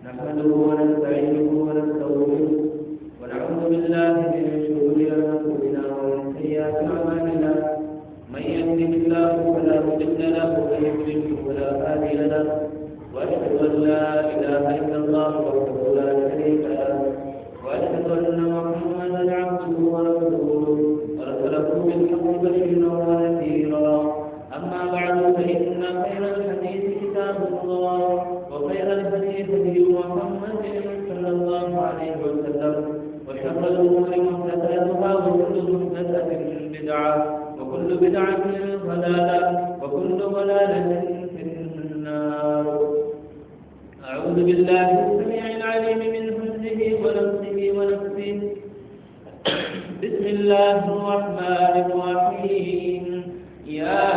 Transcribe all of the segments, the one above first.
نحمده ونستعينه ونستغفره ونعوذ بالله من شرور أنفسنا ومن سيئات أعمالنا من يهده الله فلا مضل له ومن يضلل فلا هادي له وأشهد أن لا إله إلا الله وحده لا شريك له وأشهد أن محمدا عبده ورسوله أرسله بالحق بشيرا ونذيرا أما بعد فإن خير الحديث كتاب الله وخير الهدي هدي محمد صلى الله عليه وسلم وشر الأمور محدثاتها وكل محدثة بدعة وكل بدعة ضلالة وكل ضلالة في النار. أعوذ بالله السميع العليم من همزه ونفسه ونفسه. بسم الله الرحمن الرحيم. يا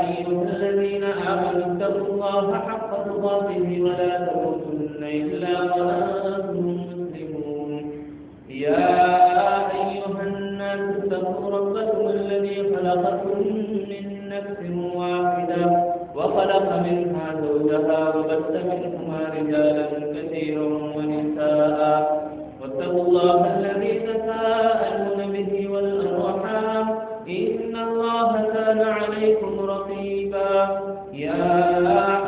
أيها الذين آمنوا اتقوا الله حق تقاته ولا تموتن إلا وأنتم مسلمون. يا أيها الناس اتقوا ربكم الذي خلقكم من نفس واحدة وخلق منها زوجها وبث منهما رجالا كثيرا ونساء واتقوا الله الذي تساءلون به والأرحام إن الله كان عليكم رقيبا. يا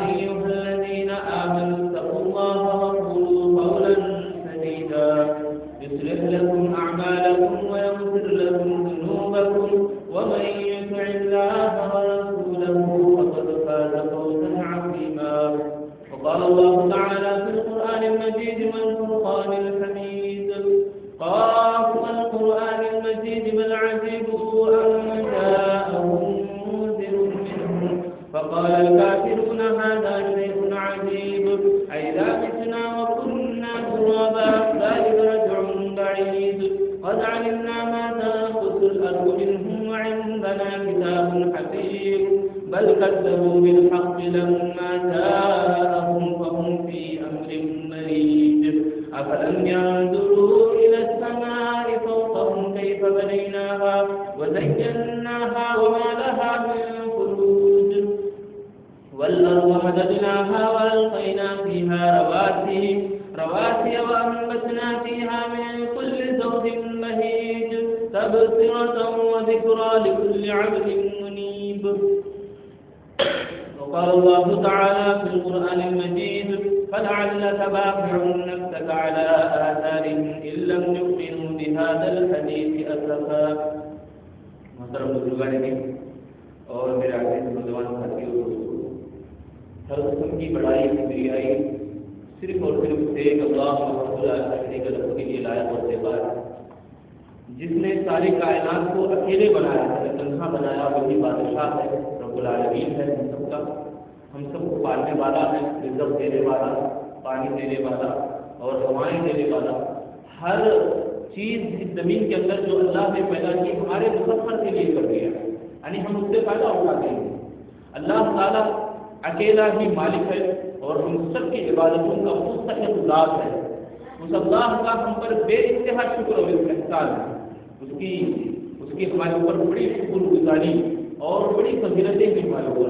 أيها الذين آمنوا اتقوا الله وقولوا قولا سديدا يصلح لكم أعمالكم ويغفر لكم ذنوبكم ومن يطع الله ورسوله فقد فاز فوزا عظيما. وقال الله تعالى في القرآن المجيد والفرقان الحميد قاف القرآن المجيد بل عجبوا أن جاءهم منذر منهم فقال الكافرون هذا شيء عجيب أئذا متنا وكنا ترابا ذلك رجع بعيد قد علمنا ما تنقص الأرض منهم وعندنا كتاب حفيظ بل كذبوا بالحق لما جاءهم فهم في أمر مريج. أفلم ينظروا إلى السماء فوقهم كيف بنيناها وزيناها وما لها من فروج والأرض مددناها وألقينا فيها رواسي وأنبتنا فيها من كل زوج بهيج تبصرة وذكرى لكل عبد منيب. وقال الله تعالى في القرآن المجيد فلعلك باخع نفسك على آثارهم إن لم يؤمنوا بهذا الحديث أسفا. محترم بزرگان دین اور میرے عزیز نوجوان ساتھیوں دوستوں، ہر قسم کی بڑائی کبریائی صرف اور صرف ایک اللہ وحدہ لا شریک لہ کے لیے لائق اور بار ہے، جس نے ساری کائنات کو اکیلے بنایا ہے، تنہا بنایا، وہی بادشاہ ہے، رب العالمین ہے ہم سب کا، ہم سب کو پالنے والا ہے، رزق دینے والا، پانی دینے والا اور ہوائیں دینے والا. ہر چیز اس زمین کے اندر جو اللہ نے پیدا کی ہمارے مسفر کے لیے کر دیا، یعنی ہم اس سے فائدہ اٹھاتے ہیں. اللہ تعالیٰ اکیلا ہی مالک ہے اور ہم سب کی عبادتوں کا مستحق ذات ہے. اس اللہ کا ہم پر بے انتہا شکر اور احسان ہے. اس کی ہمارے اوپر بڑی شکر گزاری اور بڑی فضیلتیں بھی ہمارے اوپر.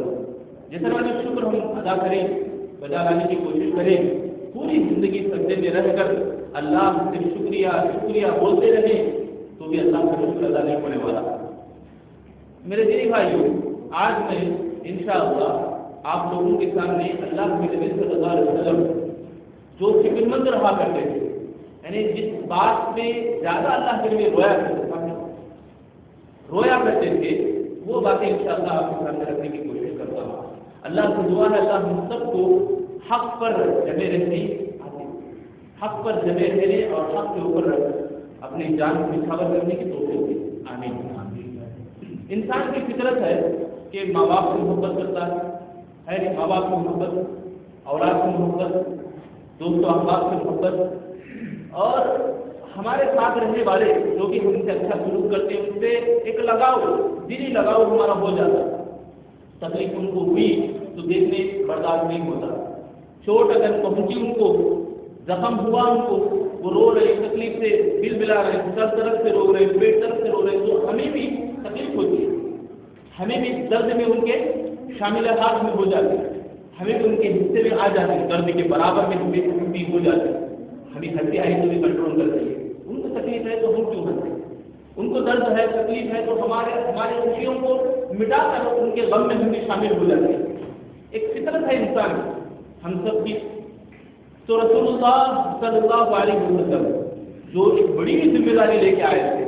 جتنا بھی شکر ہم ادا کریں، بجا لانے کی کوشش کریں، پوری زندگی سجدے میں رہ کر اللہ سے شکریہ شکریہ بولتے رہیں تو بھی اللہ کا شکر ادا نہیں ہونے والا. میرے دینی بھائیوں، آج میں انشاءاللہ آپ لوگوں کے سامنے اللہ کے نبی صلی اللہ علیہ وسلم جو فکر مند رہا کرتے تھے، یعنی جس بات میں زیادہ اللہ کے لیے رویا کرتے تھے، وہ باتیں انشاءاللہ آپ کے سامنے رکھنے کی کوشش کرتا ہوں. اللہ سے دعا ہے اللہ ہم سب کو حق پر جمے رہنے اور حق کے اوپر اپنی جان کو نچھاور کرنے کی توفیق دے. آمین. انسان کی فطرت ہے کہ ماں باپ سے محبت کرتا ہے، ماں باپ سے محبت، اولاد سے محبت، دوست و احباب سے محبت، اور ہمارے ساتھ رہنے والے جو کہ ہم سے اچھا سلوک کرتے ہیں ان سے ایک لگاؤ، دلی لگاؤ ہمارا ہو جاتا. تکلیف ان کو ہوئی تو دیکھنے برداشت نہیں ہوتا، چوٹ اگر پہنچی ان کو، زخم ہوا ان کو، وہ رو رہے تکلیف سے بل بلا رہے، سر طرف سے رو رہے، پیٹ طرف سے رو رہے، تو ہمیں بھی تکلیف ہوتی ہے، ہمیں بھی درد میں ان کے شامل ہاتھ میں ہو جاتے ہیں. ہمیں تو ان کے حصے میں آ جاتے ہیں، درد کے برابر میں ہمیں بھی ہو جاتے ہیں، ہمیں ہنسی آئی تو بھی کنٹرول کر دیں، ان کو تکلیف ہے تو ہم کیوں ہنسیں، ان کو درد ہے تکلیف ہے تو ہمارے خوشیوں کو مٹا کر ان کے غم میں ہم بھی شامل ہو جاتے ہیں۔ ایک فطرت ہے انسان ہم سب کی۔ تو رسول اللہ صلی اللہ علیہ وسلم جو ایک بڑی ذمہ داری لے کے آئے تھے،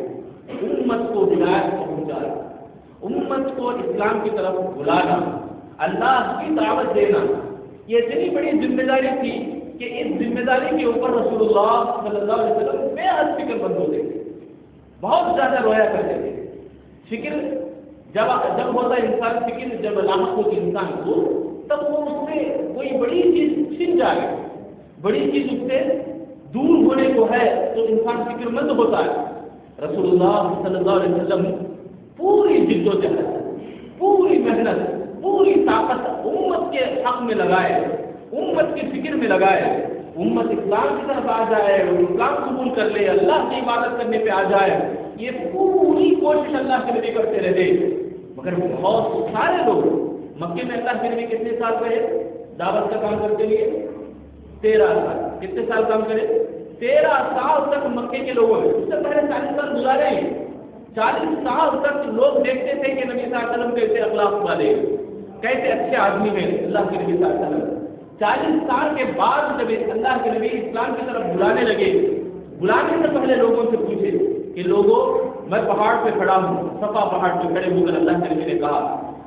امت کو ہدایت پہنچانا، امت کو اسلام کی طرف بلانا، اللہ کی دعوت دینا، یہ اتنی بڑی ذمہ داری تھی کہ اس ذمہ داری کے اوپر رسول اللہ صلی اللہ علیہ وسلم بے حد فکر مند ہوتے تھے، بہت زیادہ رویا کرتے تھے۔ فکر جب ہوتا ہے انسان، فکر جب لاحق ہوتی انسان کو، تب وہ اس سے کوئی بڑی چیز چھن جائے، بڑی چیز اس سے دور ہونے کو ہے تو انسان فکر مند ہوتا ہے۔ رسول اللہ صلی اللہ علیہ وسلم پوری جد و جہد، پوری محنت، پوری طاقت امت کے حق میں لگائے، امت کی فکر میں لگائے، امت اسلام کی طرف آ جائے، اسلام قبول کر لے، اللہ کی عبادت کرنے پہ آ جائے، یہ پوری کوشش اللہ کے نبی کرتے رہے۔ مگر بہت سارے لوگ مکے میں اللہ کے نبی کتنے سال رہے دعوت کا کام کرتے ہوئے؟ 13 سال۔ کتنے سال کام کرے؟ 13 سال تک مکے کے لوگوں نے، اس سے پہلے 40 سال گزارے ہیں۔ 40 سال تک لوگ دیکھتے تھے کہ نبی صلی اللہ علیہ وسلم کیسے اخلاق والے، کیسے اچھے آدمی ہیں اللہ کے نبی صلی اللہ علیہ وسلم۔ 40 سال کے بعد جب اللہ کے نبی اسلام کی طرف بلانے لگے، بلانے سے پہلے لوگوں سے پوچھے کہ لوگوں، میں پہاڑ پہ کھڑا ہوں، صفا پہاڑ پہ کھڑے ہو کر اللہ کے نبی نے کہا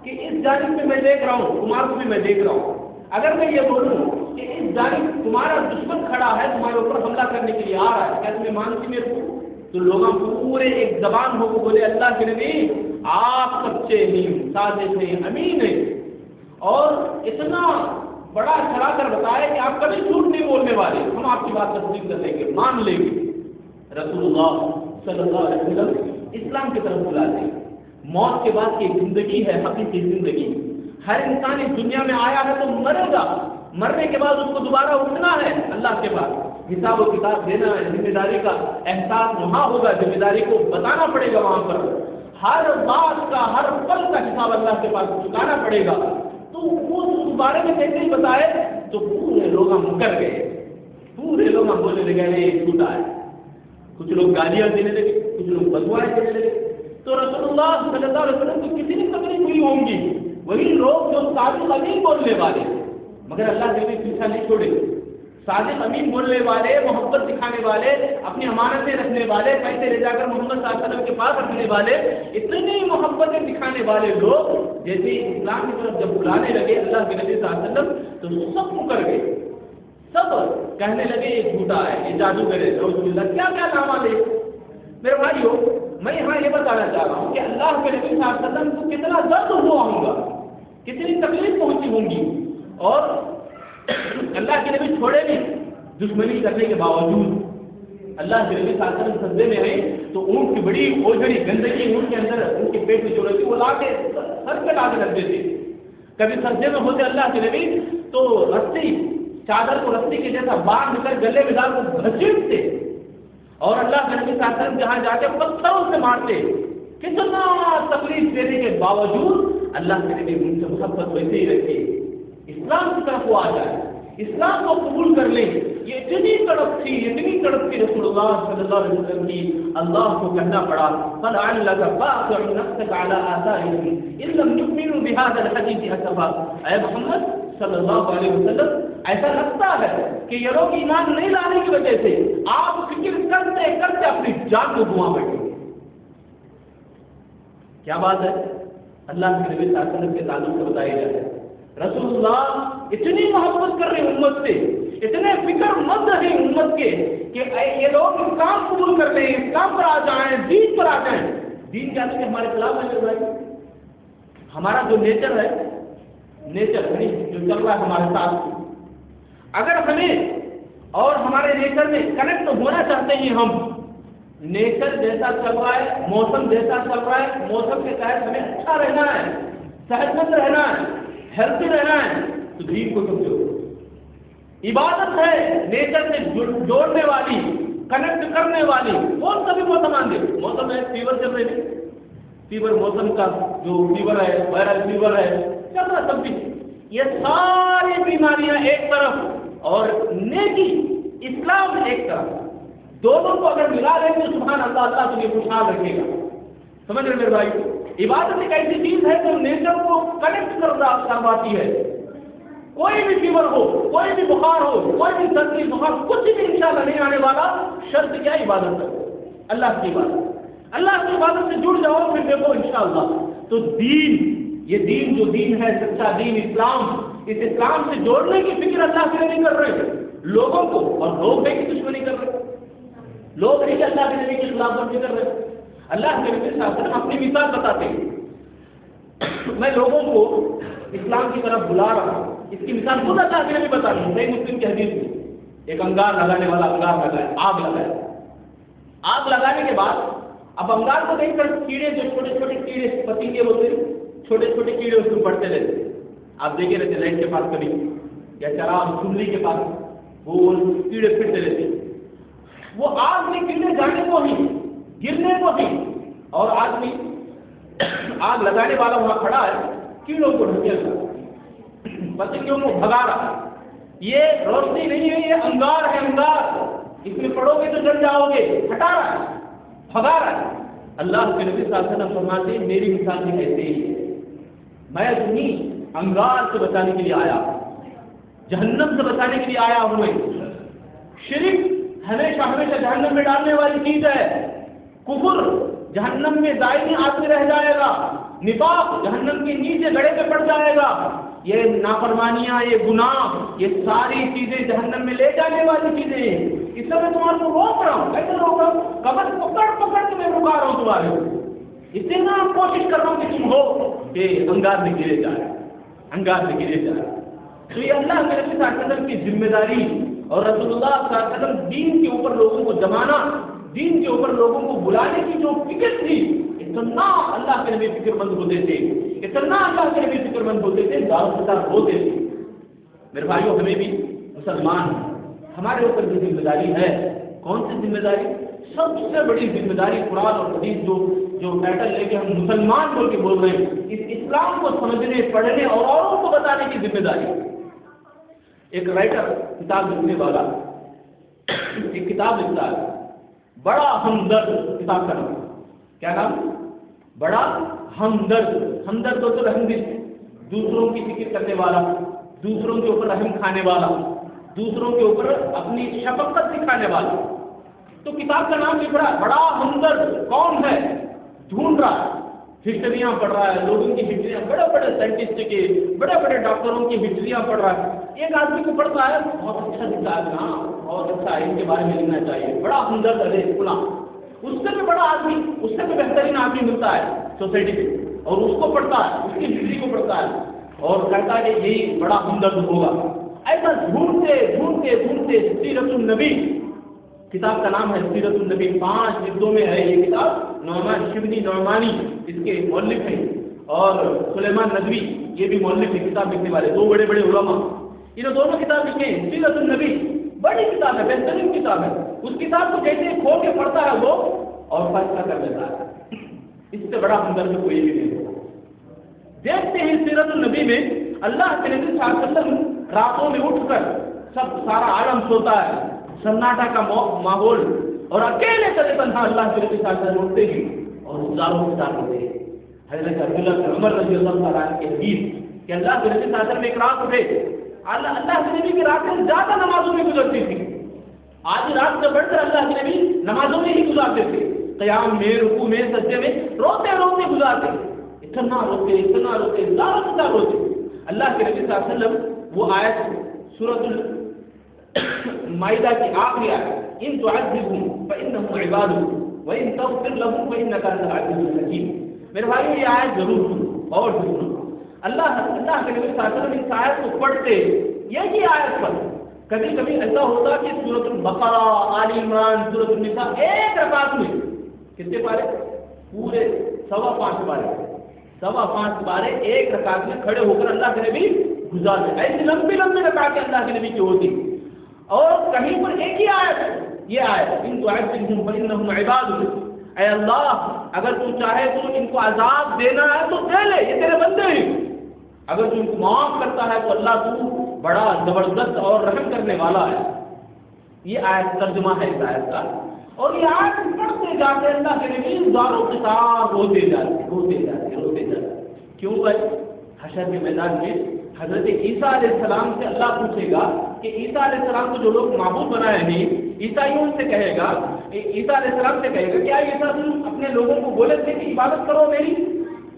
کہ اس جانب میں دیکھ رہا ہوں، تمہارے کو بھی میں دیکھ رہا ہوں، اگر میں یہ بولوں کہ اس جانب تمہارا دشمن کھڑا ہے، تمہارے اوپر حملہ کرنے کے لیے آ رہا ہے، کیا تمہیں مانتی میرے کو؟ تو لوگ پورے ایک زبان ہو کو بولے اللہ کے نبی آپ سچے ہیں، صادق ہیں، امین ہیں، اور اتنا بڑا چڑھا کر بتایا کہ آپ کبھی جھوٹ نہیں بولنے والے، ہم آپ کی بات تصدیق کر لیں گے، مان لیں گے۔ رسول اللہ صلی اللہ علیہ وسلم اسلام کی طرف بلاتے ہیں۔ موت کے بعد کی زندگی ہے حقیقی زندگی، ہر انسان اس دنیا میں آیا ہے تو مرے گا، مرنے کے بعد اس کو دوبارہ اٹھنا ہے اللہ کے بعد، حساب و کتاب دینا ہے، ذمہ داری کا احساس وہاں ہوگا، ذمہ داری کو بتانا پڑے گا وہاں پر، ہر بات کا، ہر پل کا حساب اللہ کے پاس چکانا پڑے گا۔ تو وہ اس بارے میں کیسے ہی بتائے تو پورے لوگ مکر گئے، پورے لوگ بولنے لگے یہ جھوٹا ہے، کچھ لوگ گالیاں دینے لگے، کچھ لوگ بدوائیں دینے لگے۔ تو رسول اللہ صلی اللہ علیہ وسلم کو کسی نے تکلیف ہوئی ہوں گی، وہی لوگ جو صادق امین بولنے والے، مگر اللہ کے بھی پیچھا نہیں چھوڑے، صادق امین بولنے والے، محبت دکھانے والے، اپنی امانتیں رکھنے والے، پیسے لے جا کر محمد صلی اللہ علیہ وسلم کے پاس رکھنے والے، اتنی محبتیں دکھانے والے لوگ جیسے اسلام کی طرف جب بلانے لگے اللہ کے نبی صلی اللہ علیہ وسلم تو سب مکر گئے، سب کہنے لگے یہ جھوٹا ہے، یہ جادوگر ہے، نعوذ باللہ، کیا کیا نام لے۔ میرے بھائیو، میں یہاں یہ بتانا چاہ رہا ہوں کہ اللہ کے نبی صلی اللہ علیہ وسلم کو کتنا درد ہوا ہوگا، کتنی تکلیف پہنچی ہوں گی، اور اللہ کے نبی چھوڑے بھی دشمنی کرنے کے باوجود اللہ کے نبی صلی اللہ علیہ وسلم سجدے میں آئے تو اونٹ کی بڑی اوجھڑی گندگی اونٹ کے اندر ان کے پیٹ میں جو رہتی وہ لا کے سر پہ لا کے رکھ دیتے، کبھی سجدے میں ہوتے اللہ کے نبی تو رسی، چادر کو رسی کے جیسا باندھ کر گلے میں ڈال کو گھسیٹتے، اور اللہ کے نبی صلی اللہ علیہ وسلم جہاں جا کے پتھروں سے مارتے، کتنا تکلیف دینے کے باوجود اللہ کے نبی ان سے محبت ویسے ہی رکھے، اسلام کی طرف وہ آ جائے، اسلام کو قبول کر لیں۔ یہ اتنی تڑپ تھی رسول اللہ صلی اللہ علیہ وسلم کی، اللہ کو کہنا پڑا فَلَعَلَّكَ بَاخِعٌ نَفْسَكَ عَلَىٰ آثَارِهِمْ إِن لَّمْ يُؤْمِنُوا بِهَٰذَا الْحَدِيثِ أَسَفًا۔ اے محمد صلی اللہ علیہ وسلم، ایسا لگتا ہے کہ یہ لوگ ایمان نہیں لانے کی وجہ سے آپ فکر کرتے کرتے اپنی جان کو گنوا بیٹھے۔ کیا بات ہے، اللہ کے نبی صلی اللہ علیہ وسلم کے تعلق سے بتائی جائے ہے۔ رسول اللہ اتنی محبت کر رہے ہیں امت سے، اتنے فکر مند ہیں امت کے کہ یہ لوگ اسلام قبول کر لیں، اسلام پر آ جائیں، دین پر آ جائیں۔ دین کیا کہ ہمارے خلاف ہے میرے بھائی، ہمارا جو نیچر ہے، نیچر جو چل رہا ہے ہمارے ساتھ، اگر ہمیں اور ہمارے نیچر میں کنیکٹ ہونا چاہتے ہیں، ہم نیچر جیسا چل رہا ہے، موسم جیسا چل رہا ہے، موسم کے تحت ہمیں اچھا رہنا ہے، صحت مند رہنا ہے، ہیلتھی رہنا ہے، تو دین کو سمجھو۔ عبادت ہے نیچر سے جوڑنے والی، کنیکٹ کرنے والی، کون سا بھی موسم آندے، موسم ہے فیور چل رہے ہیں، فیور موسم کا جو فیور ہے، وائرل فیور ہے، چل رہا سب بھی، یہ ساری بیماریاں ایک طرف اور نیکی اسلام ایک طرف، دونوں کو اگر ملا لیں گے سبحان اللہ، اللہ تمہیں خوشحال رکھے گا. سمجھ رہے میرے بھائی؟ عبادت ایک ایسی چیز ہے جو نیچر کو کنیکٹ کرواتی ہے. کوئی بھی فیور ہو، کوئی بھی بخار ہو، کوئی بھی سردی بخار، کچھ بھی انشاءاللہ نہیں آنے والا. شرط کیا؟ عبادت کرو، اللہ کی عبادت. اللہ کی عبادت سے جڑ جاؤ، پھر دیکھو انشاءاللہ. تو دین، یہ دین جو دین ہے سچا دین اسلام، اس اسلام سے جوڑنے کی فکر اللہ سے نہیں کر رہے لوگوں کو، اور لوگ بھی دشمنی کر رہے. لوگ نہیں اللہ کے نبی کے خلاف ورزی کر رہے. اللہ کے نبی صلی اللہ علیہ وسلم اپنی مثال بتاتے ہیں. میں لوگوں کو اسلام کی طرف بلا رہا ہوں، اس کی مثال خود اللہ کے نبی بتا رہی ہوں. صحیح مسلم کی حدیث میں ایک انگار لگانے والا انگار لگائے، آگ لگائے. آگ لگانے کے بعد اب انگار کو دیکھ کر کیڑے، جو چھوٹے چھوٹے کیڑے پتنگے ہوتے ہیں، چھوٹے چھوٹے کیڑے اس میں پڑتے رہتے. آپ دیکھے رہتے لائٹ کے پاس کبھی یا چراغ چولہی کے پاس، وہ کیڑے پھرتے رہتے. وہ آگ میں کیڑے جانے کو ہی، گرنے کو ہی، اور آدمی آگ لگانے والا وہاں کھڑا ہے، کیڑوں کو ڈھکیل رہا، پتنگوں کو بھگا رہا. یہ روشنی نہیں ہے، یہ انگار ہے. انگار اس میں پڑو گے تو جل جاؤ گے. ہٹا رہا ہے، بھگا رہا ہے. اللہ کے نبی صلی اللہ علیہ وسلم فرماتے ہیں میری مثال بھی ایسے ہی ہے. میں تمہیں انگار سے بچانے کے لیے آیا، جہنم سے بچانے کے لیے آیا ہوں. شرک ہمیشہ ہمیشہ جہنم میں ڈالنے والی چیز ہے. کفر جہنم میں دائمی آدمی رہ جائے گا. نفاق جہنم کے نیچے گڑے پہ پڑ جائے گا. یہ نافرمانیاں، یہ گناہ، یہ ساری چیزیں جہنم میں لے جانے والی چیزیں ہیں. اس سے میں تمہارے کو روک رہا ہوں. کیسے روک رہا ہوں؟ کمر پکڑ پکڑ کے میں رکا رہا ہوں تمہارے کو. اتنا کوشش کر رہا ہوں کہ تم ہو کہ انگار میں گرے جائے، انگار میں گرے جائے. تو یہ اللہ کے نبی صلی اللہ علیہ وسلم کی ذمہ داری، اور رسول اللہ صلی اللہ علیہ وسلم دین کے اوپر لوگوں کو جمانا، دین کے اوپر لوگوں کو بلانے کی جو فکر تھی، اتنا اللہ کے نبی فکر مند ہوتے تھے، اتنا اللہ کے نبی فکر مند ہوتے تھے، دار ہوتے تھے. میرے بھائیوں، ہمیں بھی مسلمان ہیں، ہمارے اوپر جو ذمہ داری ہے، کون سی ذمہ داری؟ سب سے بڑی ذمہ داری قرآن اور حدیث جو ٹائٹل لے کے ہم مسلمان بول کے بول رہے ہیں، اس اسلام کو سمجھنے، پڑھنے اور اوروں کو بتانے کی ذمہ داری. ایک رائٹر، کتاب لکھنے والا، ایک کتاب لکھتا ہے، بڑا ہمدرد، کتاب کا نام کیا نام؟ بڑا ہمدرد. ہمدرد تو رحم دل، دوسروں کی فکر کرنے والا، دوسروں کے اوپر رحم کھانے والا، دوسروں کے اوپر اپنی شفقت دکھانے والا. تو کتاب کا نام لکھ رہا ہے بڑا ہمدرد. کون ہے؟ ڈھونڈ رہا ہے، ہسٹریاں پڑھ رہا ہے، لوگوں کی ہسٹریاں، بڑے بڑے سائنٹسٹ کے، بڑے بڑے ڈاکٹروں کی ہسٹریاں پڑھ رہا ہے. ایک آدمی کو پڑھتا ہے، بہت اچھا دکھتا ہے، ہاں بہت اچھا ہے، ان کے بارے میں لکھنا چاہیے، بڑا ہمدرد ہے فلاں. اس سے بھی بڑا آدمی، اس سے بھی بہترین آدمی ملتا ہے سوسائٹی میں، اور اس کو پڑھتا ہے، اس کی ہسٹری کو پڑھتا ہے، اور کہتا ہے کہ یہی بڑا ہمدرد ہوگا. ایسا ڈھونڈتے ڈھونڈتے ڈھونڈتے سیرت النبی، کتاب کا نام ہے سیرت النبی، 5 جلدوں میں ہے یہ کتاب. نعمان شبلی نعمانی اس کے مؤلف ہیں، اور سلیمان ندوی یہ بھی مؤلف ہے، کتاب لکھنے والے، 2 بڑے بڑے علماء. انہوں دونوں کتاب لکھے ہیں. سیرت النبی بڑی کتاب ہے، بہترین کتاب ہے. اس کتاب کو جیسے کھول کے پڑھتا ہے وہ، اور فیصلہ کر لیتا ہے. اس سے بڑا ہمدرد کوئی بھی نہیں ہوگا. دیکھتے ہیں سیرت النبی میں اللہ کے نبی صلی اللہ علیہ وسلم راتوں میں اٹھ کر، سارا عالم سوتا ہے، سناٹا کا ماحول، اور اکیلے چلے تنہا اللہ کے نبی صلی اللہ علیہ وسلم اٹھتے ہیں اور ہزاروں کے ساتھ ہوتے ہیں. حضرت عبداللہ بن عمر رضی اللہ تعالیٰ عنہ کے حدیث کہ اللہ کے نبی صلی اللہ علیہ وسلم ایک رات اٹھے. اللہ کے نبی کی راتیں زیادہ نمازوں میں گزرتی تھی. آج رات سے بڑھ کر اللہ کے نبی نمازوں میں ہی گزارتے تھے، قیام میں، رکوع میں، سجدے میں روتے روتے گزارتے. اتنا روتے، زیادہ روتے. اللہ کے نبی صلی اللہ علیہ وسلم وہ آیت سورۃ المائدہ کی آخری آیت، ان تعذبهم فانهم عبادك وان تغفر لهم فانك انت العزیز الحکیم. میرے بھائیو، یہ آیت ضرور سنو اور سنو. اللہ کے نبی صلی اللہ علیہ وسلم اس آیت کو پڑھتے، یہی آیت پر کبھی کبھی ایسا ہوتا کہ سورۃ البقرہ، آل عمران، سورۃ النساء ایک رکعت میں کتنے پارے؟ پورے 5.25 پارے ایک رکعت میں کھڑے ہو کر اللہ کے نبی گزارتے. ایسی لمبی لمبی رکعتیں اللہ کے نبی کی ہوتی. اور کہیں پر ایک ہی آیت، یہ آیت، ان تعذبهم فانهم عبادك، اے اللہ اگر تو چاہے تو ان کو عذاب دینا ہے تو دے لے، یہ تیرے بندے ہیں. اگر تو ان کو معاف کرتا ہے تو اللہ تو بڑا زبردست اور رحم کرنے والا ہے. یہ آیت ترجمہ ہے اس آیت کا. اور یہ آیت پڑھتے جاتے اللہ کے نبی زاروں کے ساتھ روتے جاتے. کیوں بھائی؟ حشر کے میدان میں حضرت عیسیٰ علیہ السلام سے اللہ پوچھے گا کہ عیسیٰ علیہ السلام کو جو لوگ معبود بنائے ہیں، عیسائیوں سے کہے گا، عیسیٰ علیہ السلام سے کہے گا کیا عیسیٰ تم اپنے لوگوں کو بولے تھے کہ عبادت کرو میری؟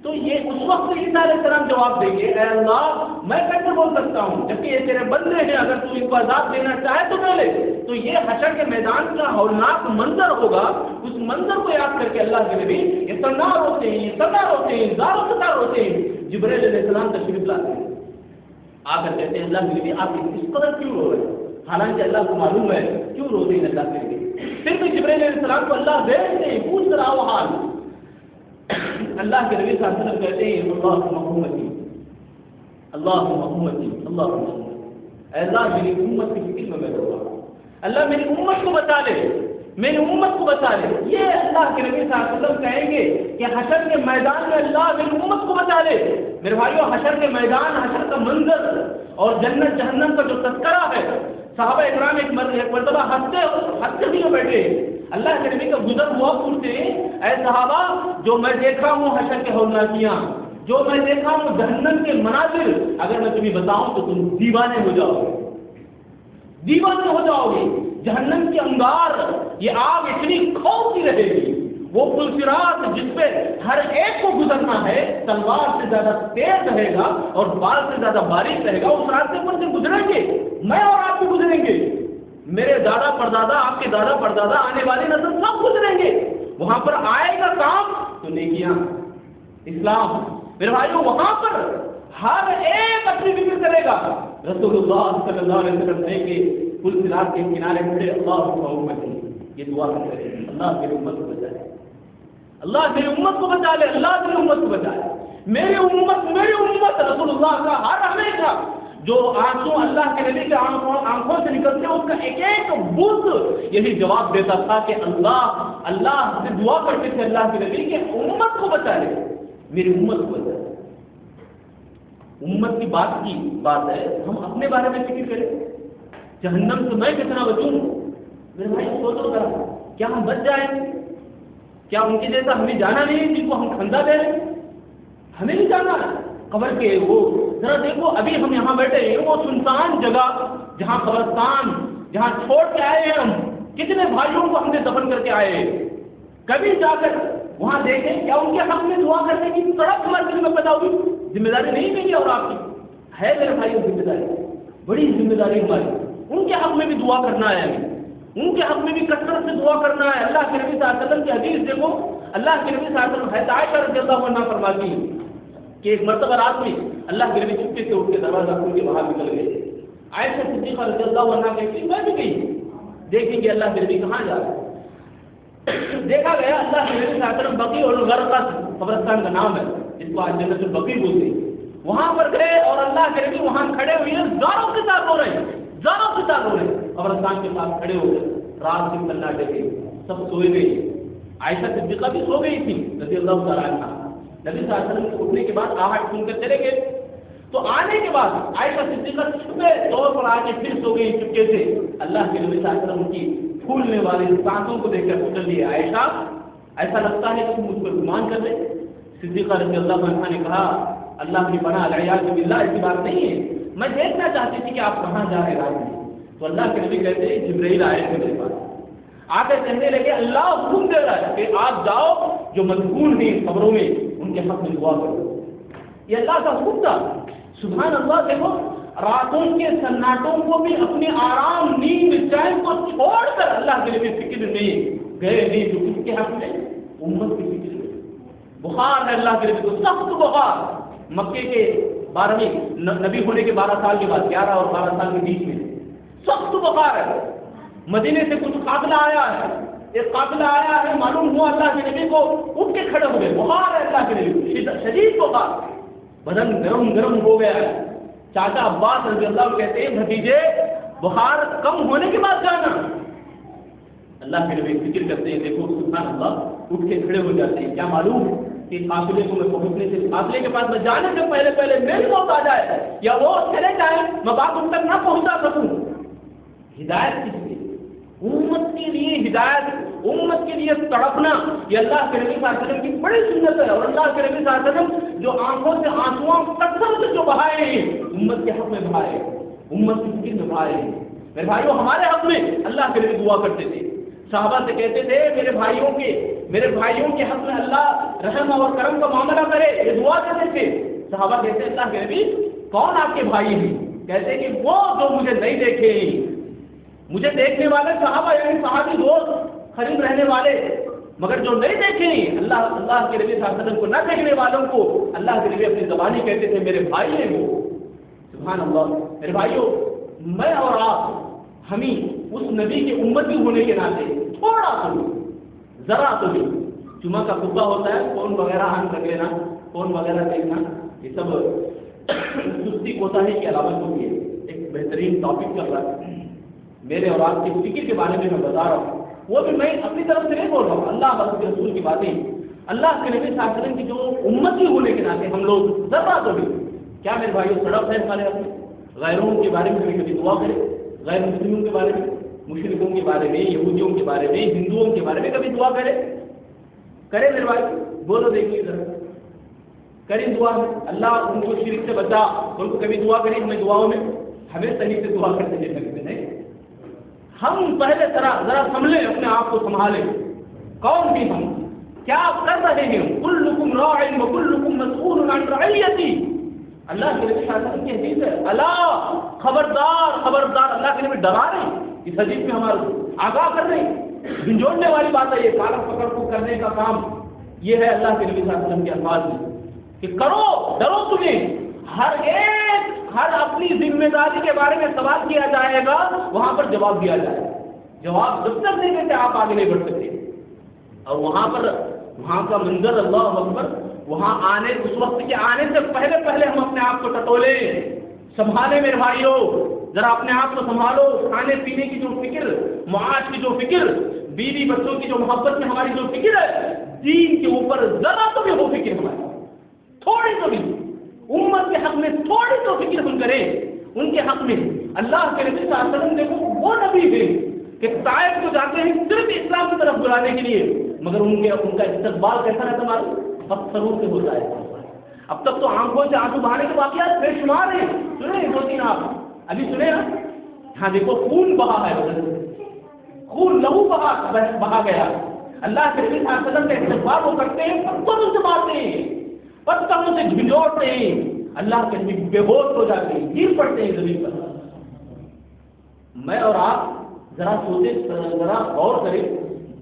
تو یہ اس وقت عیسیٰ علیہ السلام جواب دیں گے اے اللہ میں کیسے بول سکتا ہوں جبکہ یہ تیرے بندے ہیں، اگر تو ان کو عذاب دینا چاہے تو لے لے. تو یہ حشر کے میدان کا ہولناک منظر ہوگا. اس منظر کو یاد کر کے اللہ کے نبی یہ تنہا روتے ہیں، یہ سدا روتے ہیں، زاروں سے زار روتے ہیں. جبرائیل علیہ السلام تشریف لاتے ہیں، آ کر کہتے ہیں اللہ کے نبی آپ اس قدر کیوں رو رہے ہیں؟ حالانکہ اللہ کو معلوم ہے کیوں روتے ہیں اللہ کے نبی. پھر بھی جبرائیل علیہ السلام کو اللہ بھیجتے ہیں، پوچھ کر آؤ حال. اللہ کے نبی صلی اللہ علیہ وسلم کہتے ہیں اللہم امتی، اللہم امتی، اللہم امتی. اے اللہ میری امت کی فکر میں رہا، اللہ میری امت کو بچا لے، میری امت کو بچا لے. یہ اللہ کے نبی صلی اللہ علیہ وسلم کہیں گے کہ حشر کے میدان میں اللہ میری امت کو بچا لے. میرے بھائیو حشر کے میدان، حشر کا منظر اور جنت جہنم کا جو تذکرہ ہے، صحابہ اکرام ایک مرتبہ ہنستے ہوئے بیٹھے. اللہ کے نبی کا گزر ہوا پوچھتے ہیں اے صحابہ جو میں دیکھا ہوں حشر کے ہولناکیاں، جو میں دیکھا ہوں جہنم کے مناظر، اگر میں تمہیں بتاؤں تو تم دیوانے ہو جاؤ گے، دیوانے ہو جاؤ گے. جہنم کی انگار، یہ آگ اتنی کھولتی رہے گی، وہ پلسرات جس پہ ہر ایک کو گزرنا ہے تلوار سے زیادہ تیز رہے گا اور بال سے زیادہ باریک رہے گا. اس راستے پر سے گزریں گے، میں اور آپ بھی گزریں گے، میرے دادا پردادا، آپ کے دادا پردادا، آنے والی نسل سب گزریں گے. وہاں پر آئے گا کام تو نیکیاں، اسلام. میرے بھائیوں وہاں پر ہر ایک اپنی فکر کرے گا. رسول اللہ صلی اللہ علیہ وسلم نے کہ پل صراط کے کنارے کھڑے اللہم امتی، یہ دعا کرے اللہ میری امت کو بچائے، اللہ میری امت کو بچا لے، اللہ میری امت کو بچائے. میری امت رسول اللہ کا ہر ہمیشہ جو آنسو اللہ کے نبی کے آنکھوں سے نکلتے اس کا ایک ایک بت یہی جواب دیتا تھا کہ اللہ سے دعا کرتے تھے اللہ کے نبی کہ امت کو بچا لے، میری امت کو بچا لے. امت کی بات ہے، ہم اپنے بارے میں فکر کریں، جہنم سے میں کتنا بچوں. میرے بھائی سوچو ذرا، کیا ہم بچ جائیں؟ کیا ان کے جیسا ہمیں جانا نہیں جن کو ہم کھندا دے رہے ہیں؟ ہمیں نہیں جانا قبر کے. وہ ذرا دیکھو ابھی ہم یہاں بیٹھے ہیں، وہ سنسان جگہ جہاں قبرستان جہاں چھوڑ کے آئے ہیں، ہم کتنے بھائیوں کو ہم نے دفن کر کے آئے ہیں. کبھی جا کر وہاں دیکھیں کیا ان کے حق میں دعا کرنے کی سڑک ہمارے دل میں پیدا ہوئی؟ ذمہ داری نہیں میری اور آپ کی ہے میرے بھائیوں، ذمہ داری، بڑی ذمہ داری ہماری. ان کے حق میں بھی دعا کرنا ہے، ہمیں ان کے حق میں بھی کثرت سے دعا کرنا ہے. اللہ کے نبی صلی اللہ علیہ وسلم کی حدیث دیکھو، اللہ کے نبی صلی اللہ علیہ وسلم ہے عائشہ رضی اللہ عنہا فرماتی ہیں کہ ایک مرتبہ رات میں اللہ کے نبی چپکے سے اٹھ کے دروازہ کھول کے باہر نکل گئے. عائشہ صدیقہ رضی اللہ عنہا کہتی ہیں میں بھی گئی دیکھیں کہ اللہ کے نبی کہاں جا رہے ہیں. دیکھا گیا اللہ کے نبی صلی اللہ علیہ وسلم بقیع الغرقد قبرستان کا نام ہے جس کو آج جنت البقیع بولتے ہیں، وہاں پر گئے اور اللہ کے نبی وہاں کھڑے ہوئے ہیں، زاروں کے ساتھ ہو رہے ہیں، زاروں کے ساتھ ہو رہے ہیں، قبرستان کے پاس کھڑے ہو گئے. رات کے سناٹے کے سب سوئے گئے. عائشہ صدیقہ بھی سو گئی تھی رضی اللہ تعالیٰ عنہا. نبی صلی اللہ علیہ وسلم کے اٹھنے کے بعد آہٹ سن کر چلے گئے. تو آنے کے بعد عائشہ صدیقہ چھپے طور پر آ کے پھر سو گئی چپکے سے. اللہ کے نبی صلی اللہ علیہ وسلم کی پھولنے والی سانسوں کو دیکھ کر پوچھ لیے عائشہ ایسا لگتا ہے کہ تم مجھ پر گمان کر لے؟ صدیقہ رضی اللہ عنہا نے کہا اللہ کی پناہ العیاذ باللہ ایسی بات نہیں ہے، میں دیکھنا چاہتی تھی کہ آپ کہاں جا رہے رات میں. تو اللہ کے نبی کہتے ہیں جبرائیل آئے تھے میرے پاس، آ کر کہنے لگے اللہ حکم دے رہا ہے کہ آپ جاؤ جو مدفون ہیں قبروں میں ان کے حق میں دعا کرو. یہ اللہ کا حکم تھا. سبحان اللہ. دیکھو راتوں کے سناٹوں کو بھی اپنے آرام نیند چین کو چھوڑ کر اللہ کے نبی فکر نہیں گئے نہیں. جو کس کے حق میں؟ امت کی فکر میں. بخار ہے اللہ کے نبی کو، سخت بخار. مکے کے 12ویں نبی ہونے کے 12 سال کے بعد 11 اور 12 سال کے بیچ میں سخت بخار ہے. مدینے سے کچھ قافلہ آیا ہے، ایک قافلہ آیا ہے، معلوم ہوا اللہ کے نبی کو اٹھ کے کھڑے ہو گئے. بخار ہے اللہ کے نبی کو، شدید بخار، بدن گرم گرم ہو گیا ہے. چاچا عباس رضی اللہ کہتے ہیں بھتیجے بخار کم ہونے کے بعد جانا. اللہ کے نبی فکر کرتے ہیں، دیکھو سبحان اللہ، اٹھ کے کھڑے ہو جاتے ہیں. کیا معلوم کہ قافلے کو میں پہنچنے سے قافلے کے پاس میں جانے سے پہلے پہلے میری موت آ جائے یا وہ چلے جائیں میں بات ان تک نہ پہنچا سکوں. ہدایت کس لیے؟ امت کے لیے ہدایت، امت کے لیے تڑپنا، یہ اللہ کے نبی صلی اللہ علیہ وسلم کی بڑی سنت ہے. اور اللہ کے نبی صلی اللہ علیہ وسلم جو آنکھوں سے آنسو کثرت سے جو بہائے ہیں امت کے حق میں بہائے، امت کی فکر میں بہائے ہیں. میرے بھائیوں ہمارے حق میں اللہ کے نبی دعا کرتے تھے، صحابہ سے کہتے تھے میرے بھائیوں کے حق میں اللہ رحم اور کرم کا معاملہ کرے، یہ دعا کرتے تھے. صحابہ کہتے اللہ کے نبی کون آپ کے بھائی ہیں؟ کہتے کہ وہ جو مجھے نہیں دیکھے، مجھے دیکھنے والے صحابہ یعنی صحابی دوست قریب رہنے والے، مگر جو نہیں دیکھے اللہ کے نبی صلی اللہ علیہ وسلم کو نہ دیکھنے والوں کو اللہ کے نبی اپنی زبانی کہتے تھے میرے بھائی ہیں وہ. سبحان اللہ. میرے بھائیوں میں اور آپ ہمیں اس نبی کے امتی ہونے کے ناطے تھوڑا تو ذرا تو بھی جمعہ کا خطبہ ہوتا ہے فون وغیرہ آن کر لینا، فون وغیرہ دیکھنا، یہ سب سستی کوتاہی کی علامت ہوتی ہے. ایک بہترین ٹاپک چل رہا ہے میرے اور آپ کی فکر کے بارے میں بتا رہا ہوں، وہ بھی میں اپنی طرف سے نہیں بول رہا ہوں، اللہ کے رسول کی باتیں. اللہ کے نبی صلی اللہ علیہ وسلم کی جو امتی ہونے کے ناطے ہم لوگ ذرا تو بھی کیا میرے بھائیوں سڑک ہے ہمارے حق میں غیروں کے بارے میں کبھی دعا کرے، غیر مسلموں کے بارے میں، مشرکوں کے بارے میں، یہودیوں کے بارے میں، ہندوؤں کے بارے میں کبھی دعا کرے میرے بھائی؟ بولو دیکھیے ذرا کریں دعا اللہ ان کو شرک سے بچا، ان کو کبھی دعا کریں ہمیں دعاؤں میں ہمیں صحیح سے دعا کرتے ہیں نہیں. ہم پہلے ذرا سنبھلیں، اپنے آپ کو سنبھالیں. کون بھی ہم کیا کر رہے ہیں؟ کلکم راع وکلکم مسئول عن رعیتی. اللہ کے نبی صلی اللہ علیہ وسلم کی حدیث ہے، اللہ خبردار خبردار. اللہ کے نبی ڈرا رہے ہیں اس حدیث میں ہمارے آگاہ کر رہے ہیں، جھنجھوڑنے والی بات ہے یہ. کالا پکڑ کو کرنے کا کام یہ ہے اللہ کے نبی صلی اللہ علیہ وسلم کے الفاظ میں کہ کرو ڈرو. تمہیں ہر اپنی ذمہ داری کے بارے میں سوال کیا جائے گا، وہاں پر جواب دیا جائے گا. جواب جب تک نہیں دیتے آپ آگے نہیں بڑھ سکتے. اور وہاں کا منظر اللہ اکبر، وہاں اس وقت کے آنے سے پہلے ہم اپنے آپ کو ٹٹولے سنبھالے. میرے بھائیوں ذرا اپنے آپ کو سنبھالو. کھانے پینے کی جو فکر، معاش کی جو فکر، بیوی بچوں کی جو محبت میں ہماری جو فکر ہے، دین کے اوپر ذرا تو بھی وہ فکر ہماری تھوڑی تو بھی امت کے حق میں تھوڑی تو فکر ہم کریں ان کے حق میں. اللہ کے نبی صلی اللہ علیہ وسلم دیکھو وہ نبی ہے کہ طائف کو جاتے ہیں صرف اسلام کی طرف بلانے کے لیے، مگر ان کا استقبال کیسا رہتا ہمارا؟ پتھروں سے ہوتا ہے. اب تک تو آنکھوں سے آنسو بہانے کے واقعات بے شمار ہیں. سنے 2-3 آپ ابھی سنے نا؟ ہاں دیکھو خون بہا ہے، خون لہو بہا گیا. اللہ کے نبی صلی اللہ علیہ وسلم کا استقبال وہ کرتے ہیں، پتھروں سے مارتے ہیں، پتھروں سے جھنجھوڑتے ہیں. اللہ کے نبی بے ہوش ہو جاتے ہیں، گر پڑتے ہیں زمین پر. میں اور آپ ذرا سوچیں، ذرا غور کریں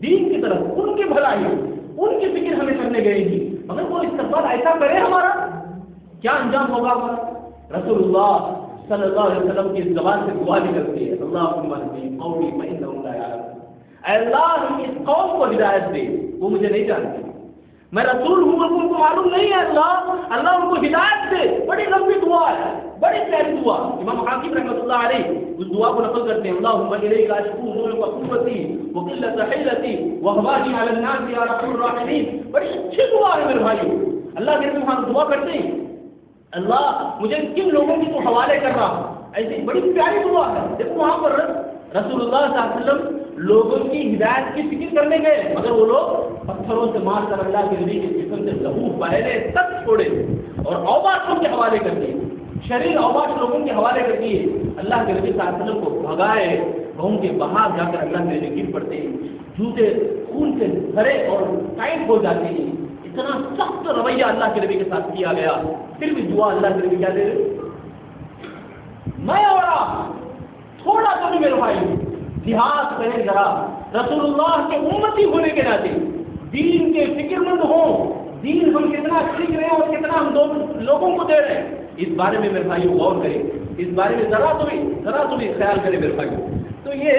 دین کی طرف، ان کی بھلائی ان کی فکر ہمیں کرنے گئے گی، مگر وہ استقبال ایسا کرے ہمارا کیا انجام ہوگا ہمارا؟ رسول اللہ صلی اللہ علیہ وسلم کی زبان سے دعا نکلتی ہے، اللہم اہدی قومی فانہم لا یعلمون. اے اللہ اس قوم کو ہدایت دے، وہ مجھے نہیں جانتے، میں رسول ہوں ان کو معلوم نہیں ہے. اللہ ان کو ہدایت دے. بڑی لمبی دعا ہے، بڑی پیاری دعا. امام حاکم رحمۃ اللہ علیہ اس دعا کو نقل کرتے ہیں، اللہم الیک اشکو ذل قوتی وقلت حیلتی وهوانی علی الناس یا رحم الراحمین. بڑی اچھی دعا ہے میرے بھائیو. اللہ کے نبی دعا کرتے ہیں، اللہ مجھے کن لوگوں کی تو حوالے کر رہا. ایسی بڑی پیاری دعا ہے. دیکھو وہاں پر رسول اللہ صلی اللہ علیہ وسلم لوگوں کی ہدایت کی فکر کرنے گئے، مگر وہ لوگ پتھروں سے مار کر اللہ کے نبی کے جسم سے لہو بہنے تک چھوڑے اور اوباش کے حوالے کر دیے، شریر اوباش لوگوں کے حوالے کر دیے. اللہ کے نبی صلی اللہ علیہ وسلم کو بھگائے، گاؤں کے باہر جا کر اللہ کے نبی گر پڑتے ہیں، جوتے خون سے بھرے اور ٹائٹ ہو جاتے ہیں. اتنا سخت رویہ اللہ کے نبی کے ساتھ کیا گیا، پھر بھی دعا اللہ کے نبی کیا دے رہے. میں اور تھوڑا سا بھی میرے بھائی لحاظ کریں ذرا، رسول اللہ کے امتی ہونے کے ناطے دین کے فکر مند ہوں، دین ہم کتنا سیکھ رہے ہیں اور کتنا ہم لوگوں کو دے رہے ہیں، اس بارے میں میرے بھائی غور کریں، اس بارے میں ذرا تو بھی خیال کریں میرے بھائی. تو یہ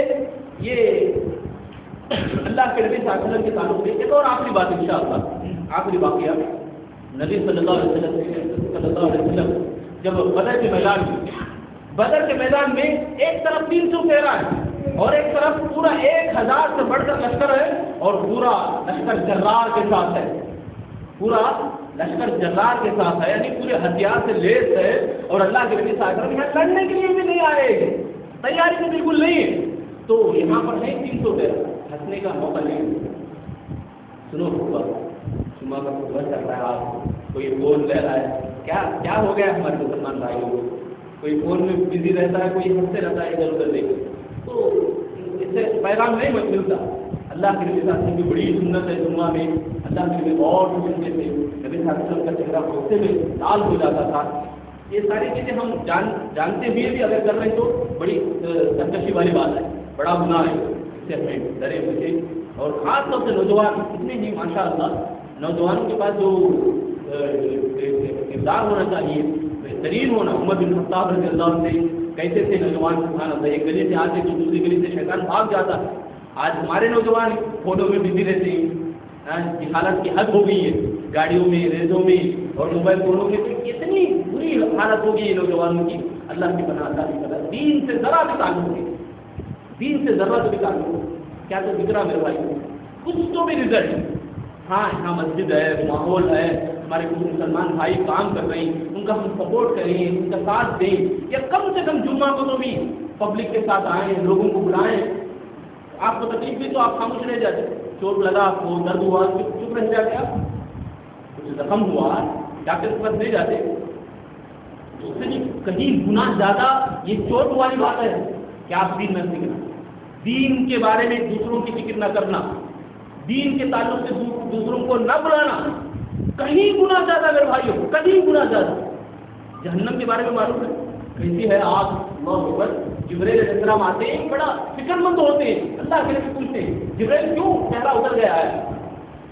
اللہ کے نبی صلی اللہ علیہ وسلم کے تعلق سے ایک اور آخری بات انشاءاللہ، آخری واقعہ. نبی صلی اللہ علیہ وسلم جب بدر کے میدان میں ایک طرف 313 ہے اور ایک طرف پورا 1000 سے بڑھ کر لشکر ہے اور پورا لشکر جرار کے ساتھ ہے. پورا لشکر جزار کے ساتھ ہے، یعنی پورے ہتھیار سے لیس ہے، اور اللہ کے نبی صلی اللہ علیہ وسلم لڑنے کے لیے بھی نہیں آئے، تیاری تو بالکل نہیں ہے. تو یہاں پر ہے 313 ہنسنے کا موقع نہیں. سنو جمعہ کا خطبہ چل رہا ہے، آپ کوئی فون لے رہا ہے، کیا ہو گیا ہمارے مسلمان بھائیوں کو؟ کوئی فون میں بزی رہتا ہے، کوئی ہنستے رہتا ہے ادھر ادھر لے کے، تو اس سے پیغام نہیں ملتا. اللہ کے نبی صلی اللہ علیہ وسلم کی بڑی سنت ہے جمعہ میں اللہ کے نبی اور سنتے تھے، نبی صلی اللہ علیہ وسلم کا چہرہ غصے میں لال ہو جاتا تھا. یہ ساری چیزیں ہم جانتے ہوئے بھی اگر کر رہے ہیں تو بڑی سرکشی والی بات ہے، بڑا گناہ ہے، اس سے ہمیں ڈرے بچے. اور خاص طور سے نوجوان اتنے ہی ماشاء اللہ نوجوانوں کے پاس جو کردار ہونا چاہیے بہترین ہونا. عمر بن خطاب رضی اللہ عنہ سے کیسے تھے نوجوان سبحان اللہ، ایک گلی سے آتے تو دوسری گلی سے شیطان بھاگ جاتا. آج ہمارے نوجوان فوٹو میں بزی رہتے ہیں، کی حالت کی حد ہو گئی ہے، گاڑیوں میں ریزوں میں اور موبائل فونوں میں. تو اتنی بری حالت ہو گئی ہے نوجوانوں کی. اللہ کی پناہ، اللہ کی پناہ. دین سے ذرا بھی تعلق نہیں، دین سے ذرا بھی تعلق نہیں. کیا تو فکرا میرے بھائی، کچھ تو بھی رزلٹ. ہاں یہاں مسجد ہے، ماحول ہے، ہمارے کچھ مسلمان بھائی کام کر رہے ہیں، ان کا ہم سپورٹ کریں، ان کا ساتھ دیں، یا کم سے کم جمعہ کو تو بھی پبلک کے ساتھ آئیں، لوگوں کو بلائیں. آپ کو تکلیف بھی تو آپ خاموش رہ جاتے، چوٹ لگا آپ کو، درد ہوا چپ رہ جاتے، آپ کچھ زخم ہوا ڈاکٹر کے پاس نہیں جاتے. اس سے بھی کہیں گناہ زیادہ یہ چوٹ والی بات ہے کہ آپ دین نہ سیکھنا، دین کے بارے میں دوسروں کی فکر نہ کرنا، دین کے تعلق سے دوسروں کو نہ بلانا، کہیں گناہ زیادہ میرے بھائیوں، کہیں گناہ زیادہ. جہنم کے بارے میں معلوم ہے کیسی ہے آپ. اللہ اکبر. جبرائیل علیہ السلام آتے ہیں، بڑا فکر مند ہوتے ہیں، اللہ کے نبی پوچھتے ہیں جبرائیل کیوں چہرہ اتر گیا ہے؟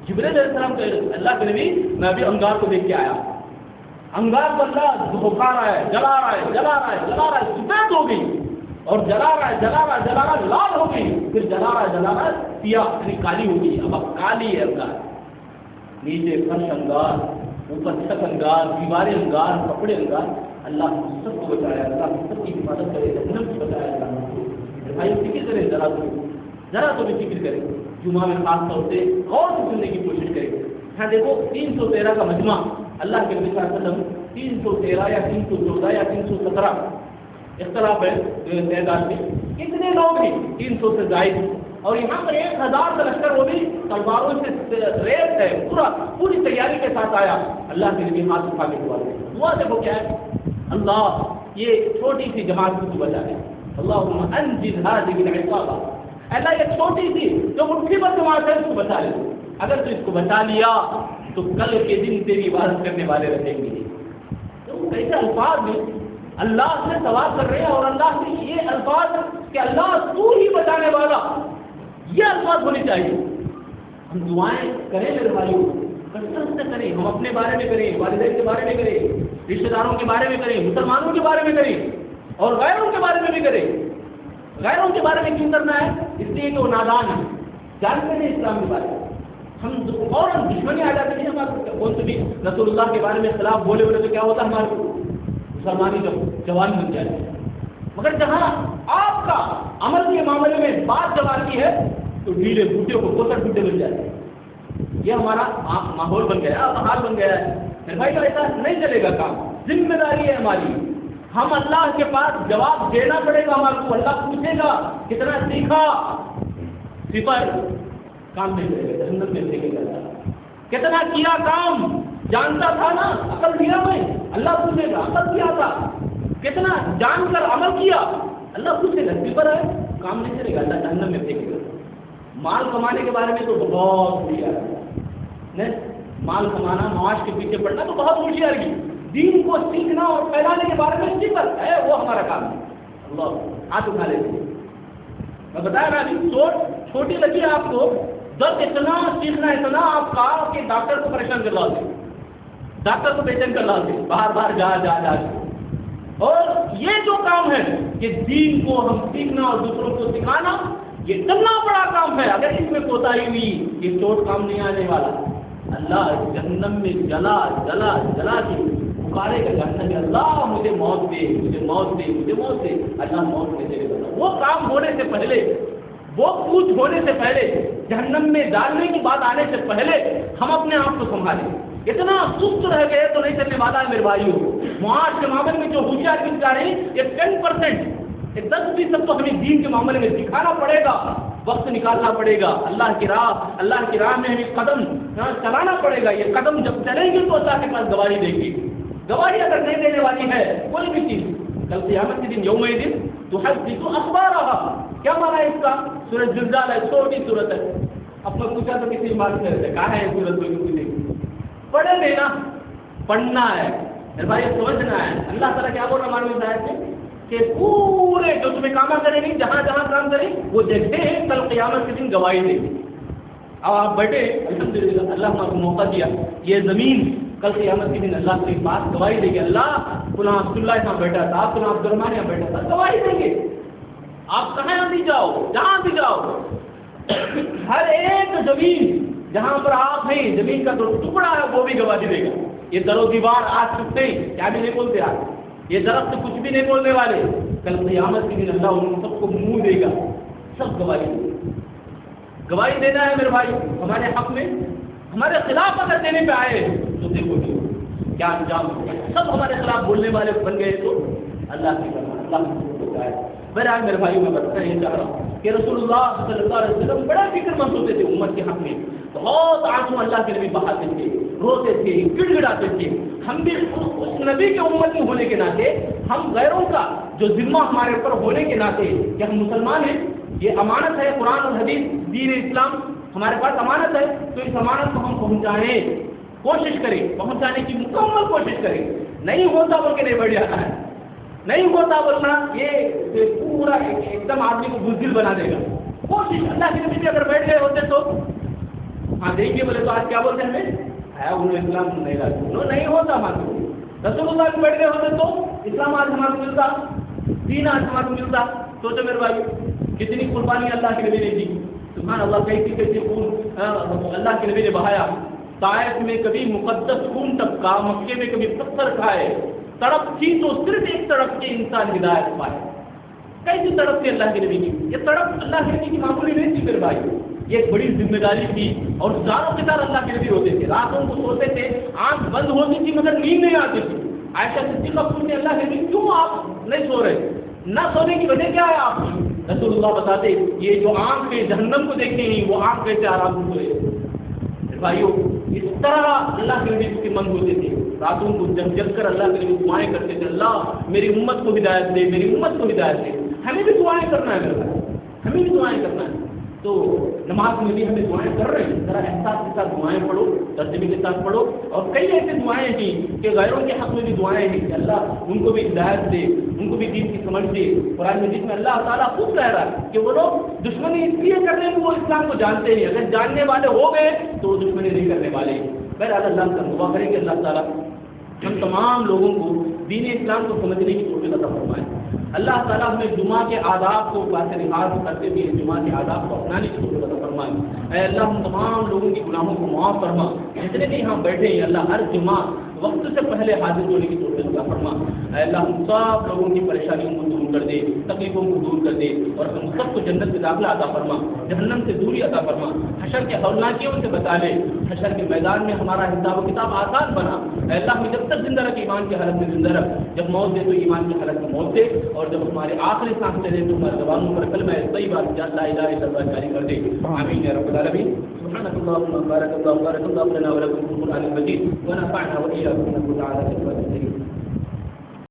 جبرائیل علیہ السلام کہتے اللہ کے نبی میں ابھی انگار کو دیکھ کے آیا، انگار کو اللہ دھوکا رہا ہے، جلا رہا ہے، جلا رہا ہے، جلا رہا ہے، سفید ہو گئی، اور جلا رہا ہے، جلا رہا ہے، جلا رہا ہے، لال ہو گئی، پھر جلا رہا ہے، جلا رہا ہے، سیاہ یعنی کالی ہو گئی. اب کالی ہے انگار، نیچے فرش انگار، اوپر چھت انگار، دیواریں انگار، کپڑے انگار. اللہ سب کو بچایا، اللہ سب کی حفاظت کرے، جہنم سے بچایا. اللہ بھائی فکر کریں، ذرا تو بھی فکر کریں. جمعہ میں خاص طور سے اور سے سننے کی کوشش کریں. ہاں دیکھو 313 کا مجمع اللہ کے نبی صلی اللہ علیہ وسلم 313 یا 314 یا 317 اختلاف ہے تعداد میں، کتنے لوگ ہیں 300 سے زائد. اور یہاں پر 1000 کا لشکر وہ بھی تلواروں سے ریس ہے، پوری تیاری کے ساتھ آیا. اللہ کے نبی ہاتھ اٹھا کے دعا دیکھو کیا ہے، اللہ یہ چھوٹی سی جماعت کو بچا لے. اللہم انجز هذه العصابہ، اللہ یہ چھوٹی سی جو مٹھی بھر جماعت ہے اس کو بچا لے. اگر تو اس کو بچا لیا تو کل کے دن تیری عبادت کرنے والے رہیں گے. تو کیسے الفاظ میں اللہ سے سوال کر رہے ہیں، اور اللہ سے یہ الفاظ کہ اللہ تو ہی بچانے والا، یہ الفاظ ہونے چاہیے. ہم دعائیں کریں میرے بھائیوں، کثرت سے کریں، ہم اپنے بارے میں کریں، والدین کے بارے میں کریں، رشتہ داروں کے بارے میں کریں، مسلمانوں کے بارے میں کریں، اور غیروں کے بارے میں بھی کریں. غیروں کے بارے میں کیوں کرنا ہے؟ اس لیے کہ وہ نادان ہے، جانتے نہیں اسلام کے بارے میں. ہم فوراً دشمنی آ جاتی ہے ہمارے کون سے بھی رسول اللہ کے بارے میں خلاف بولے بولے تو کیا ہوتا ہے ہمارے مسلمانی جوان بن جاتی ہے. مگر جہاں آپ کا عمل کے معاملے میں بات جوانی ہے تو ڈھیلے بوٹے کو کوسر بوٹے بن جاتے ہیں. یہ ہمارا ماحول بن گیا، حال بن گیا ہے. پھر بھائی تو ایسا نہیں چلے گا کام. ذمہ داری ہے ہماری، ہم اللہ کے پاس جواب دینا پڑے گا ہمارے کو. اللہ پوچھے گا کتنا سیکھا، صفر کام نہیں کرے گا، جہنم میں پھینکے گا. کتنا کیا کام، جانتا تھا نا، عقل دیا میں، اللہ پوچھے گا عقل کیا تھا. کتنا جان کر عمل کیا، اللہ پوچھے گا. صفر ہے، کام نہیں کرے گا، اللہ جہنم میں پھینکے گا. مال کمانے کے بارے میں تو بہت ہوشیار ہے، مال کمانا، معاش کے پیچھے پڑنا تو بہت ہوشیار کی. دین کو سیکھنا اور پھیلانے کے بارے میں صفر ہے، وہ ہمارا کام ہے. اللہ ہاتھ اٹھا لیتے ہیں. میں بتایا نا ابھی چھوٹی لگی آپ کو، درد اتنا سیکھنا اتنا آپ کا کہ ڈاکٹر کو پریشان کر لاتے، ڈاکٹر کو بے چین کر لاتے، بار بار جا جا جا. اور یہ جو کام ہے کہ دین کو ہم سیکھنا اور دوسروں کو سکھانا، یہ اتنا بڑا کام ہے. اگر اس میں کوتاہی ہوئی یہ چوٹ کام نہیں آنے والا. اللہ جہنم میں جلا جلا جلا کے پکارے گا جہنم میں، اللہ مجھے موت دے، مجھے موت دے، مجھے موت دے. اللہ موت میں دے گا. وہ کام ہونے سے پہلے، وہ کچھ ہونے سے پہلے، جہنم میں ڈالنے کی بات آنے سے پہلے ہم اپنے آپ کو سنبھالیں اتنا سست رہ گئے تو نہیں چلنے والا ہے میرے بھائیوں. معاش کے معاملے میں جو ہوشیار بن جا رہے ہیں یہ 10%، یہ 10% تو ہمیں دین کے معاملے میں سکھانا پڑے گا، وقت نکالنا پڑے گا، اللہ کی راہ میں ہمیں قدم چلانا پڑے گا. یہ قدم جب چلیں گے تو اللہ کے پاس گواہی دے گی. گواہی اگر نہیں دینے والی ہے کوئی بھی چیز، کل قیامت کے دن یوم دن تحدث اخبارها، کیا مانا ہے اس کا؟ سورۃ زلزال ہے، چھوٹی سورت ہے. اب میں پوچھا تو کسی معلوم نہیں کہا ہے سورت میں کسی پڑھے لینا، پڑھنا ہے میرے بھائی، سمجھنا ہے. اللہ تعالیٰ کیا بول رہا معلوم ہے کہ پورے جو تمہیں کام کریں گے، جہاں جہاں کام کریں وہ جگہ کل قیامت کے دن گواہی دے گی. اب آپ بیٹھے الحمدللہ، اللہ ہمارا موقع دیا، یہ زمین کل قیامت کے دن اللہ کے پاس گواہی دے گی. اللہ فلاں عبداللہ یہاں بیٹھا تھا، فلاں عبد الرحمان یہاں بیٹھا تھا، گواہی دیں گے. آپ کہاں بھی جاؤ، جہاں بھی جاؤ، ہر ایک زمین جہاں پر آپ ہیں، زمین کا جو ٹکڑا ہے وہ بھی گواہی دے گا. یہ در و دیوار آج سکتے کیا بھی نہیں بولتے، آج یہ درخت کچھ بھی نہیں بولنے والے، کل قیامت کے دن اللہ ان سب کو منہ دے گا، سب گواہی دے گا. گواہی دینا ہے میرے بھائی ہمارے حق میں. ہمارے خلاف اگر دینے پہ آئے تو دیکھو کیا انجام ہوگا. سب ہمارے خلاف بولنے والے بن گئے تو اللہ کی کرنا، اللہ ہوتا ہے. بہرحال میرے بھائی میں بتانا یہ چاہ رہا ہوں کہ رسول اللہ صلی اللہ علیہ وسلم بڑا فکر مند ہوتے تھے امت کے حق میں. بہت آنسو اللہ کے نبی بہاتے تھے، روتے تھے، گڑ گڑاتے تھے. ہم بھی اس نبی کے امت میں ہونے کے ناطے، ہم غیروں کا جو ذمہ ہمارے اوپر ہونے کے ناطے کہ ہم مسلمان ہیں، یہ امانت ہے، قرآن اور حدیث دین اسلام ہمارے پاس امانت ہے، تو اس امانت کو ہم پہنچائیں، کوشش کریں، پہنچانے کی مکمل کوشش کریں. نہیں ہوتا بول کے نہیں بیٹھ جاتا ہے، نہیں ہوتا بولنا یہ پورا ایک دم آدمی کو بزدل بنا دے گا. کوشش اللہ کے نبی اگر بیٹھ گئے ہوتے تو ہاں دیکھیے بولے تو آج کیا بولتے ہیں ہمیں ہے انہوں اسلام نہیں لاتے، نہیں ہوتا ہمارے. رسول اللہ بھی بیٹھ گئے ہوتے تو اسلام آج ہمارے کو ملتا، دین آج ہمارے کو ملتا. سوچو میرے بھائی کتنی قربانی اللہ کے نبی نے دی، سبحان اللہ، کیسی خون اللہ کے نبی نے بہایا. طائف میں کبھی مقدس خون ٹپکا، مکے میں کبھی پتھر کھائے، تڑپ تھی تو صرف ایک تڑپ کے انسان ہدایت پائے. کیسی تڑپ تھی اللہ کے نبی کی؟ یہ تڑپ اللہ کے نبی کی معمولی نہیں تھی میرے بھائی، یہ ایک بڑی ذمہ داری تھی. اور ہزاروں کے ساتھ اللہ کے نبی ہوتے تھے، راتوں کو سوتے تھے، آنکھ بند ہوتی تھی مگر نیند نہیں آتی تھی. عائشہ صدیقہ پوچھتے اللہ کے نبی کیوں آپ نہیں سو رہے، نہ سونے کی وجہ کیا ہے آپ کی؟ رسول اللہ بتاتے یہ جو آنکھ کے جہنم کو دیکھتے ہیں وہ آنکھ کیسے آرام سے سوئے. بھائیو اس طرح اللہ کے نبی کے من ہوتے تھے، راتوں کو جگ کر اللہ کے نبی دعائیں کرتے تھے، اللہ میری امت کو ہدایت دے، میری امت کو ہدایت دے. ہمیں بھی دعائیں کرنا ہے میرے بھائی، ہمیں بھی دعائیں کرنا ہے. تو نماز میں بھی ہمیں دعائیں کر رہے ہیں، ذرا احساس کے ساتھ دعائیں پڑھو، ترجمے کے ساتھ پڑھو. اور کئی ایسے دعائیں ہیں کہ غیروں کے حق میں بھی دعائیں ہیں کہ اللہ ان کو بھی ہدایت دے، ان کو بھی دین کی سمجھ دے. قرآن مجید میں اللہ تعالیٰ خود کہہ رہا ہے کہ وہ لوگ دشمنی اس لیے کر رہے ہیں کہ وہ اسلام کو جانتے ہیں، اگر جاننے والے ہو گئے تو وہ دشمنی نہیں کرنے والے. بہرحال اللہ کا دعا کریں کہ اللہ تعالیٰ ہم تمام لوگوں کو دین اسلام کو سمجھنے کی توفیق عطا فرمائے. اللہ تعالیٰ ہمیں جمعہ کے آداب کو بات لحاظ کرتے ہوئے جمعہ کے آداب کو اپنانے کی توفیق عطا فرمائے. اے اللہ ہم تمام لوگوں کی گناہوں کو معاف فرما، جتنے بھی ہم بیٹھے ہیں اللہ ہر جمعہ وقت سے پہلے حاضر ہونے کی توفیق عطا فرما. اے اللہ ہم سب لوگوں کی پریشانیوں کو دور کر دے، تکلیفوں کو دور کر دے، اور ہم سب کو جنت میں داخلہ عطا فرما، جہنم سے دوری عطا فرما، حشر کے ہولناکیوں سے بچا لے، حشر کے میدان میں ہمارا حساب و کتاب آسان بنا. اے اللہ ہمیں جب تک زندہ رکھ ایمان کی حالت میں زندہ رکھ، جب موت دے تو ایمان کی حالت میں موت دے، اور جب ہمارے آخری سانس لے تو ہمارے زبانوں پر کلمہ طیبہ لا الہ الا اللہ جاری کر دے. آمین یا رب العالمین. سبحانك اللهم وبارك الله وبارك الله لنا ولكم في القرآن المجيد ونفعنا وإياكم بما تعالى في القرآن الكريم.